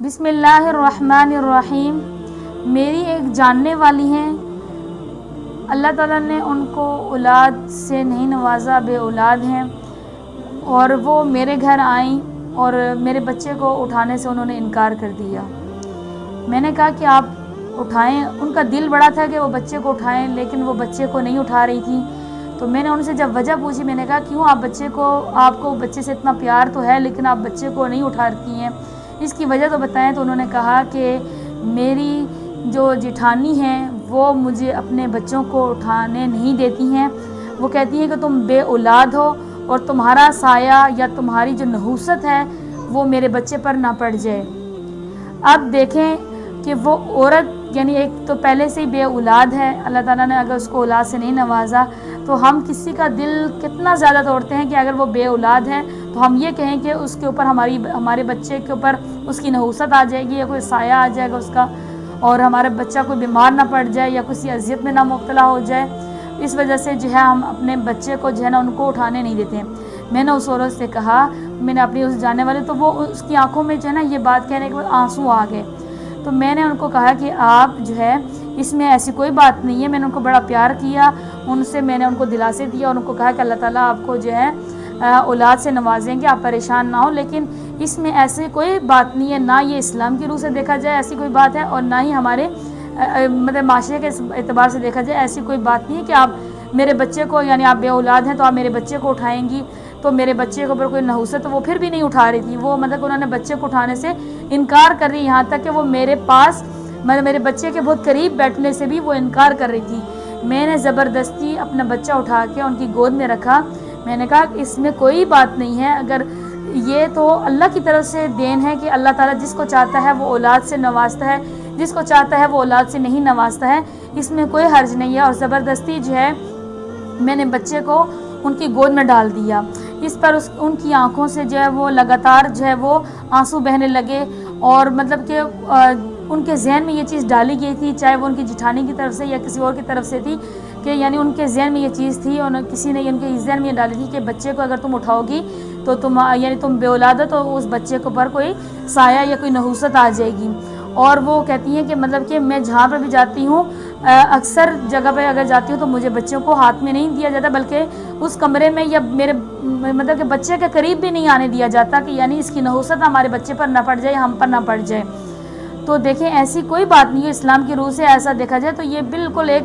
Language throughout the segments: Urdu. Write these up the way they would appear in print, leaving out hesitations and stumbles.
بسم اللہ الرحمن الرحیم۔ میری ایک جاننے والی ہیں، اللہ تعالیٰ نے ان کو اولاد سے نہیں نوازا، بے اولاد ہیں، اور وہ میرے گھر آئیں اور میرے بچے کو اٹھانے سے انہوں نے انکار کر دیا۔ میں نے کہا کہ آپ اٹھائیں، ان کا دل بڑا تھا کہ وہ بچے کو اٹھائیں، لیکن وہ بچے کو نہیں اٹھا رہی تھی۔ تو میں نے ان سے جب وجہ پوچھی، میں نے کہا کیوں آپ کو بچے سے اتنا پیار تو ہے لیکن آپ بچے کو نہیں اٹھا رہی ہیں، اس کی وجہ تو بتائیں۔ تو انہوں نے کہا کہ میری جو جیٹھانی ہیں وہ مجھے اپنے بچوں کو اٹھانے نہیں دیتی ہیں، وہ کہتی ہیں کہ تم بے اولاد ہو اور تمہارا سایہ یا تمہاری جو نحوست ہے وہ میرے بچے پر نہ پڑ جائے۔ اب دیکھیں کہ وہ عورت یعنی ایک تو پہلے سے ہی بے اولاد ہے، اللہ تعالیٰ نے اگر اس کو اولاد سے نہیں نوازا تو ہم کسی کا دل کتنا زیادہ توڑتے ہیں کہ اگر وہ بے اولاد ہے تو ہم یہ کہیں کہ اس کے اوپر ہمارے بچے کے اوپر اس کی نحوست آ جائے گی یا کوئی سایہ آ جائے گا اس کا، اور ہمارا بچہ کوئی بیمار نہ پڑ جائے یا کسی اذیت میں نہ مبتلا ہو جائے۔ اس وجہ سے جو ہے ہم اپنے بچے کو جو ہے نا ان کو اٹھانے نہیں دیتے ہیں۔ میں نے اس عورت سے کہا، میں نے اپنی اس جاننے والے، تو وہ اس کی آنکھوں میں جو ہے نا یہ بات کہنے کے بعد آنسو آ گئے۔ تو میں نے ان کو کہا کہ آپ جو ہے اس میں ایسی کوئی بات نہیں ہے، میں نے ان کو بڑا پیار کیا، ان سے میں نے ان کو دلاسے دیا اور ان کو کہا کہ اللہ تعالیٰ آپ کو جو ہے اولاد سے نوازیں گے، آپ پریشان نہ ہوں، لیکن اس میں ایسی کوئی بات نہیں ہے، نہ یہ اسلام کی روح سے دیکھا جائے ایسی کوئی بات ہے، اور نہ ہی ہمارے مطلب معاشرے کے اعتبار سے دیکھا جائے ایسی کوئی بات نہیں ہے کہ آپ میرے بچے کو یعنی آپ بے اولاد ہیں تو آپ میرے بچے کو اٹھائیں گی۔ تو میرے بچے کے اوپر کوئی نحوست تو وہ پھر بھی نہیں اٹھا رہی تھی، وہ مطلب انہوں نے بچے کو اٹھانے سے انکار کر رہی، یہاں تک کہ وہ میرے پاس میرے بچے کے بہت قریب بیٹھنے سے بھی وہ انکار کر رہی تھی۔ میں نے زبردستی اپنا بچہ اٹھا کے ان کی گود میں رکھا، میں نے کہا کہ اس میں کوئی بات نہیں ہے، اگر یہ تو اللہ کی طرف سے دین ہے کہ اللہ تعالیٰ جس کو چاہتا ہے وہ اولاد سے نوازتا ہے، جس کو چاہتا ہے وہ اولاد سے نہیں نوازتا ہے، اس میں کوئی حرج نہیں ہے۔ اور زبردستی جو ہے میں نے بچے کو ان کی گود میں ڈال دیا۔ اس پر ان کی آنکھوں سے جو ہے وہ لگاتار جو ہے وہ آنسو بہنے لگے، اور مطلب کہ ان کے ذہن میں یہ چیز ڈالی گئی تھی، چاہے وہ ان کی جیٹھانی کی طرف سے یا کسی اور کی طرف سے تھی، کہ یعنی ان کے ذہن میں یہ چیز تھی اور کسی نے ان کے ذہن میں یہ ڈالی تھی کہ بچے کو اگر تم اٹھاؤ گی تو تم بے اولاد ہو تو اس بچے کے اوپر کوئی سایہ یا کوئی نحوست آ جائے گی۔ اور وہ کہتی ہیں کہ مطلب کہ میں جہاں پر بھی جاتی ہوں، اکثر جگہ پہ اگر جاتی ہوں تو مجھے بچوں کو ہاتھ میں نہیں دیا جاتا، بلکہ اس کمرے میں یا میرے مطلب کہ بچے کے قریب بھی نہیں آنے دیا جاتا، کہ یعنی اس کی نحوست ہمارے بچے پر نہ پڑ جائے، ہم پر نہ پڑ جائے۔ تو دیکھیں ایسی کوئی بات نہیں ہے، اسلام کی روح سے ایسا دیکھا جائے تو یہ بالکل ایک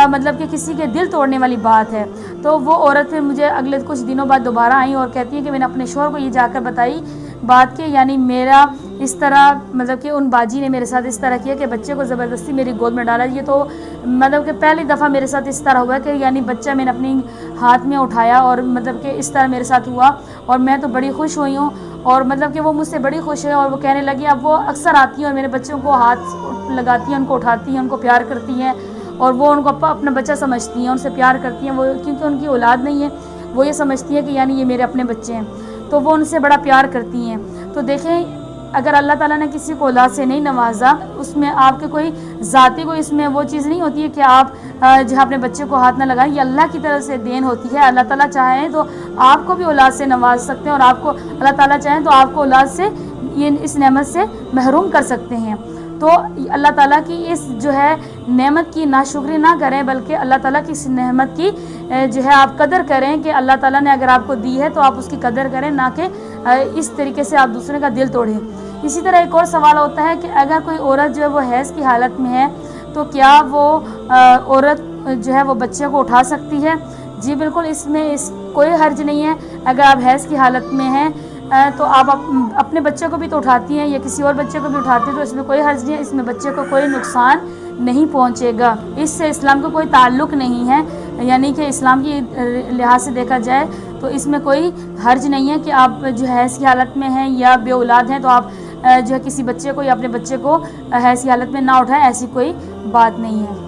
مطلب کہ کسی کے دل توڑنے والی بات ہے۔ تو وہ عورت پھر مجھے اگلے کچھ دنوں بعد دوبارہ آئیں اور کہتی ہیں کہ میں نے اپنے شوہر کو یہ جا کر بتائی بات، کہ یعنی میرا اس طرح مطلب کہ ان باجی نے میرے ساتھ اس طرح کیا کہ بچے کو زبردستی میری گود میں ڈالا۔ یہ تو مطلب کہ پہلی دفعہ میرے ساتھ اس طرح ہوا کہ یعنی بچہ میں نے اپنی ہاتھ میں اٹھایا اور مطلب کہ اس طرح میرے ساتھ ہوا، اور میں تو بڑی خوش ہوئی ہوں، اور مطلب کہ وہ مجھ سے بڑی خوش ہے، اور وہ کہنے لگی اب وہ اکثر آتی ہیں اور میرے بچوں کو ہاتھ لگاتی ہیں، ان کو اٹھاتی ہیں، ان کو پیار کرتی ہیں، اور وہ ان کو اپنا بچہ سمجھتی ہیں، ان سے پیار کرتی ہیں، وہ کیونکہ ان کی اولاد نہیں ہے، وہ یہ سمجھتی ہیں کہ یعنی یہ میرے اپنے بچے ہیں، تو وہ ان سے بڑا پیار کرتی ہیں۔ تو دیکھیں اگر اللہ تعالیٰ نے کسی کو اولاد سے نہیں نوازا، اس میں آپ کے کوئی ذاتی کوئی اس میں وہ چیز نہیں ہوتی ہے کہ آپ جو اپنے بچے کو ہاتھ نہ لگائیں، یہ اللہ کی طرف سے دین ہوتی ہے۔ اللہ تعالیٰ چاہیں تو آپ کو بھی اولاد سے نواز سکتے ہیں، اور آپ کو اللہ تعالیٰ چاہیں تو آپ کو اولاد سے اس نعمت سے محروم کر سکتے ہیں۔ تو اللہ تعالیٰ کی اس جو ہے نعمت کی ناشکری نہ کریں، بلکہ اللہ تعالیٰ کی اس نعمت کی جو ہے آپ قدر کریں، کہ اللہ تعالیٰ نے اگر آپ کو دی ہے تو آپ اس کی قدر کریں، نہ کہ اس طریقے سے آپ دوسرے کا دل توڑیں۔ اسی طرح ایک اور سوال ہوتا ہے کہ اگر کوئی عورت جو ہے وہ حیض کی حالت میں ہے تو کیا وہ عورت جو ہے وہ بچے کو اٹھا سکتی ہے؟ جی بالکل، اس میں کوئی حرج نہیں ہے۔ اگر آپ حیض کی حالت میں ہیں تو آپ اپنے بچے کو بھی تو اٹھاتی ہیں یا کسی اور بچے کو بھی اٹھاتی ہیں، تو اس میں کوئی حرج نہیں ہے، اس میں بچے کو کوئی نقصان نہیں پہنچے گا، اس سے اسلام کا کوئی تعلق نہیں ہے، یعنی کہ اسلام کی لحاظ سے دیکھا جائے تو اس میں کوئی حرج نہیں ہے کہ آپ جو حیض کی حالت میں ہیں یا بے اولاد ہیں تو آپ جو ہے کسی بچے کو یا اپنے بچے کو حیض کی حالت میں نہ اٹھائیں، ایسی کوئی بات نہیں ہے۔